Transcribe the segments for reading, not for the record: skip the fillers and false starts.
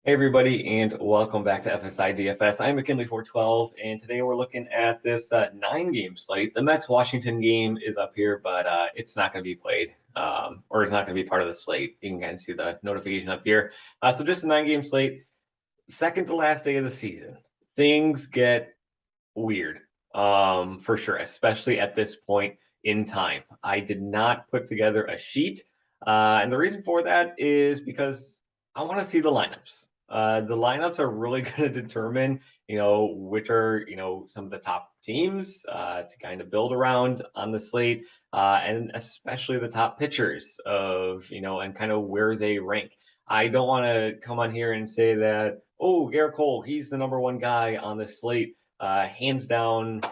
Hey everybody, and welcome back to FSi DFS. I'm McKinley412, and today we're looking at this 9-game slate. The Mets-Washington game is up here, but it's not going to be played, or it's not going to be part of the slate. You can kind of see the notification up here. So just a 9-game slate, second to last day of the season. Things get weird, for sure, especially at this point in time. I did not put together a sheet, and the reason for that is because I want to see the lineups. The lineups are really going to determine, which are, some of the top teams to kind of build around on the slate, and especially the top pitchers of, and kind of where they rank. I don't want to come on here and say that, oh, Garrett Cole, he's the number one guy on this slate, hands down,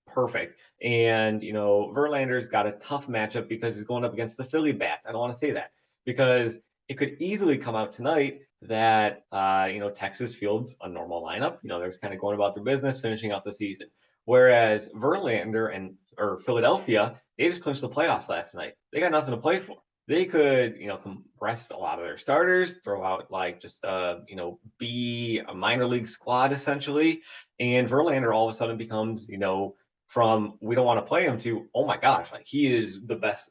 perfect. And Verlander's got a tough matchup because he's going up against the Philly bats. I don't want to say that because it could easily come out tonight that Texas fields a normal lineup. They're just kind of going about their business, finishing out the season. Whereas Verlander or Philadelphia, they just clinched the playoffs last night. They got nothing to play for. They could, rest a lot of their starters, throw out like just be a minor league squad essentially, and Verlander all of a sudden becomes, from we don't want to play him to, oh my gosh, like he is the best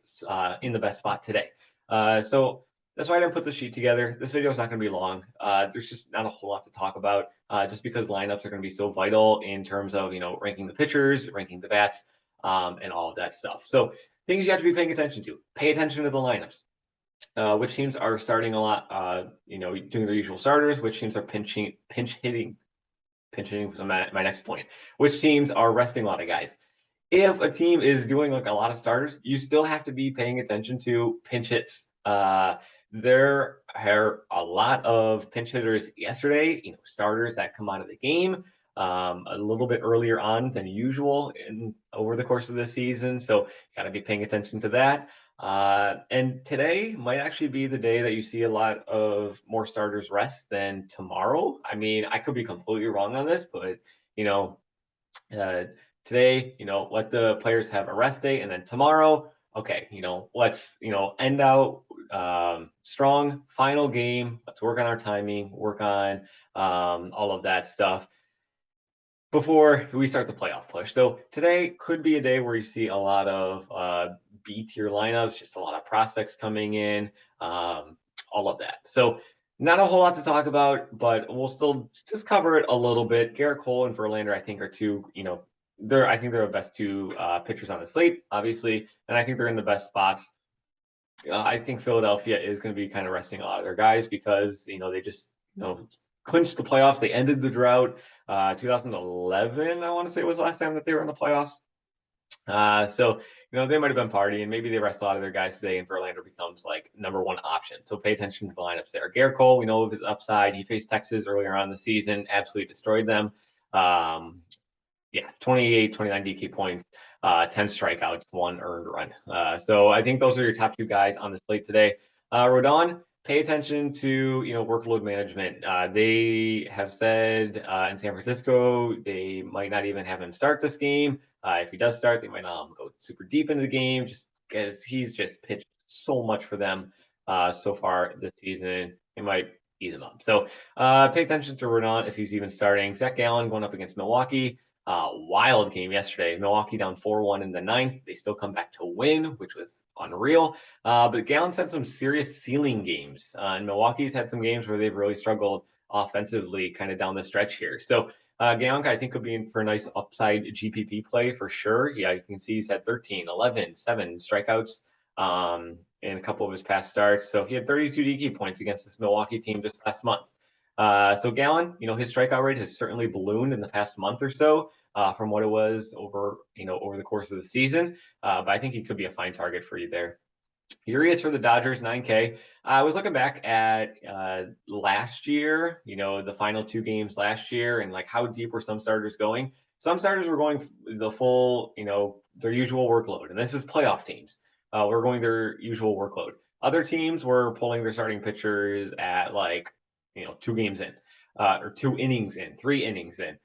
in the best spot today. So that's why I didn't put the sheet together. This video is not going to be long. There's just not a whole lot to talk about, just because lineups are going to be so vital in terms of ranking the pitchers, ranking the bats, and all of that stuff. So things you have to be paying attention to. Pay attention to the lineups. Which teams are starting a lot, doing their usual starters, which teams are pinch hitting was my next point, which teams are resting a lot of guys. If a team is doing like a lot of starters, you still have to be paying attention to pinch hits. There are a lot of pinch hitters yesterday, starters that come out of the game a little bit earlier on than usual over the course of the season. So got to be paying attention to that. And today might actually be the day that you see a lot of more starters rest than tomorrow. I mean, I could be completely wrong on this, but uh, today, let the players have a rest day, and then tomorrow, okay, let's end out strong. Final game. Let's work on our timing, work on all of that stuff before we start the playoff push. So today could be a day where you see a lot of B tier lineups, just a lot of prospects coming in, all of that. So not a whole lot to talk about, but we'll still just cover it a little bit. Garrett Cole and Verlander, I think, are two, I think they're the best two pitchers on the slate, obviously, and I think they're in the best spots. I think Philadelphia is going to be kind of resting a lot of their guys because they just clinched the playoffs. They ended the drought. 2011, I want to say, was the last time that they were in the playoffs. So they might have been partying. Maybe they rest a lot of their guys today, and Verlander becomes like number one option. So pay attention to the lineups there. Garrett Cole, we know of his upside. He faced Texas earlier on in the season, absolutely destroyed them. 28, 29 DK points, 10 strikeouts, 1 earned run. So I think those are your top two guys on the slate today. Rodon, pay attention to workload management. They have said in San Francisco they might not even have him start this game. If he does start, they might not go super deep into the game just because he's just pitched so much for them so far this season. They might ease him up. So pay attention to Rodon if he's even starting. Zach Gallen going up against Milwaukee. Wild game yesterday. Milwaukee down 4-1 in the ninth. They still come back to win, which was unreal. But Gallen's had some serious ceiling games. And Milwaukee's had some games where they've really struggled offensively kind of down the stretch here. So Gallen, I think, could be in for a nice upside GPP play for sure. Yeah, you can see he's had 13, 11, 7 strikeouts in a couple of his past starts. So he had 32 DK points against this Milwaukee team just last month. So Gallen, his strikeout rate has certainly ballooned in the past month or so from what it was over the course of the season. But I think he could be a fine target for you there. Urias for the Dodgers, 9K. I was looking back at last year, the final 2 games last year, and like how deep were some starters going? Some starters were going the full, their usual workload, and this is playoff teams. We're going their usual workload. Other teams were pulling their starting pitchers at like 2 games in, or 2 innings in, 3 innings in.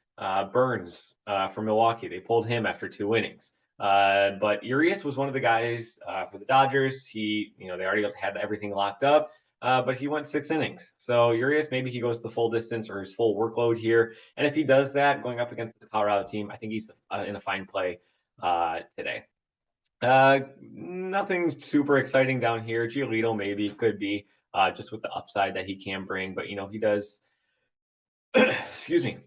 Burns from Milwaukee, they pulled him after 2 innings. But Urias was one of the guys for the Dodgers. He, they already had everything locked up. but he went 6 innings. So Urias, maybe he goes the full distance or his full workload here. And if he does that, going up against this Colorado team, I think he's in a fine play today. Nothing super exciting down here. Giolito maybe could be just with the upside that he can bring, but he does. Excuse me.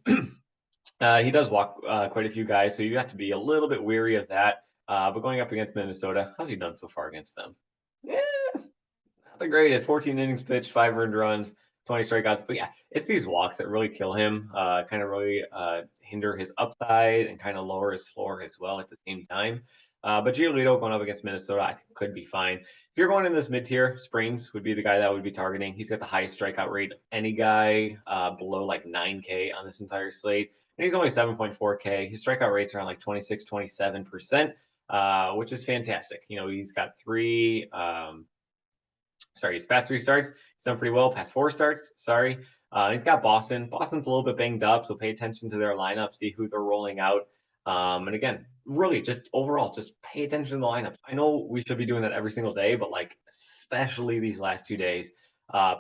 He does walk quite a few guys, so you have to be a little bit weary of that. But going up against Minnesota, how's he done so far against them? Yeah, not the greatest. 14 innings pitched, 5 earned runs, 20 strikeouts. But yeah, it's these walks that really kill him, kind of really hinder his upside and kind of lower his floor as well at the same time. But Giolito going up against Minnesota, I think could be fine. If you're going in this mid-tier, Springs would be the guy that would be targeting. He's got the highest strikeout rate of any guy below like 9K on this entire slate. And he's only 7.4K. His strikeout rates are on like 26, 27%, which is fantastic. He's got his past 3 starts, he's done pretty well. Past 4 starts, sorry. He's got Boston. Boston's a little bit banged up, so pay attention to their lineup, see who they're rolling out. And again, really just overall, just pay attention to the lineups. I know we should be doing that every single day, but like especially these last 2 days,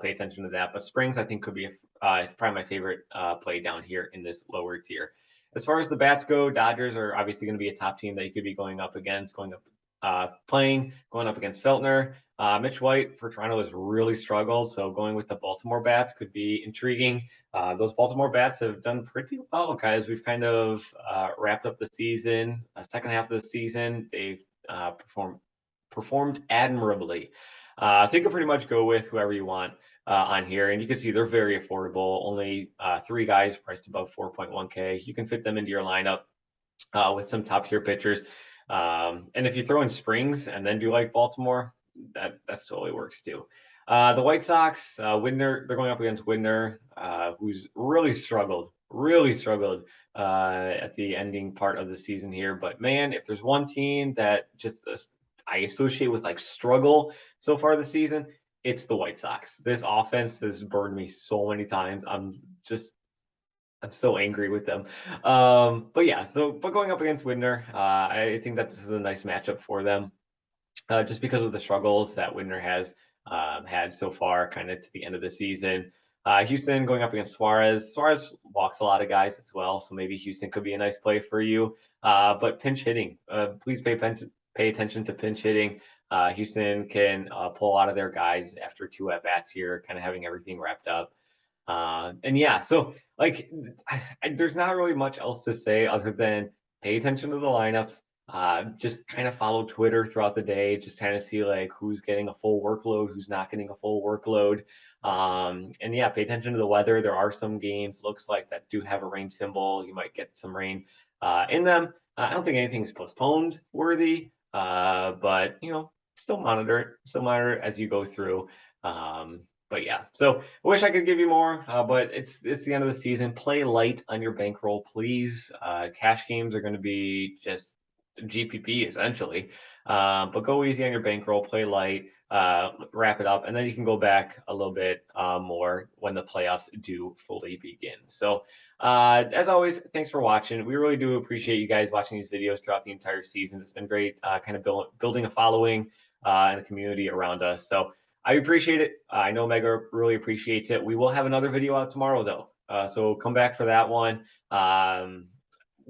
pay attention to that. But Springs, I think, could be probably my favorite play down here in this lower tier. As far as the bats go, Dodgers are obviously going to be a top team that you could be going up against, going up against Feltner. Mitch White for Toronto has really struggled, so going with the Baltimore bats could be intriguing. Those Baltimore bats have done pretty well, guys. We've kind of wrapped up the season, second half of the season. They've performed admirably. So you can pretty much go with whoever you want on here. And you can see they're very affordable. Only 3 guys priced above 4.1K. You can fit them into your lineup with some top tier pitchers. And if you throw in Springs and then do like Baltimore, that totally works too. The White Sox, Widner, they're going up against Widner, who's really struggled at the ending part of the season here. But man, if there's one team that just I associate with like struggle so far this season, it's the White Sox. This offense has burned me so many times. I'm so angry with them. But going up against Widner, I think that this is a nice matchup for them. Just because of the struggles that Widner has had so far, kind of to the end of the season. Houston going up against Suarez. Suarez walks a lot of guys as well, so maybe Houston could be a nice play for you. But pinch hitting, please pay attention to pinch hitting. Houston can pull out of their guys after 2 at-bats here, kind of having everything wrapped up. So like there's not really much else to say other than pay attention to the lineups. Just kind of follow Twitter throughout the day, just kind of see like who's getting a full workload, who's not getting a full workload. Pay attention to the weather. There are some games, looks like, that do have a rain symbol. You might get some rain in them. I don't think anything's postponed worthy, but still monitor it as you go through. So I wish I could give you more, but it's the end of the season. Play light on your bankroll, please. Cash games are going to be just GPP essentially, but go easy on your bankroll, play light, wrap it up, and then you can go back a little bit more when the playoffs do fully begin. So as always, thanks for watching. We really do appreciate you guys watching these videos throughout the entire season. It's been great kind of building a following and a community around us. So I appreciate it. I know Mega really appreciates it. We will have another video out tomorrow though, so come back for that one.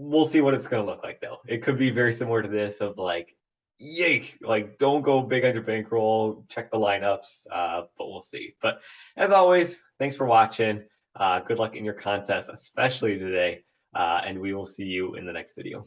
We'll see what it's going to look like though. It could be very similar to this of like, yay, like don't go big on your bankroll, check the lineups, but we'll see. But as always, thanks for watching. Good luck in your contest, especially today, and we will see you in the next video.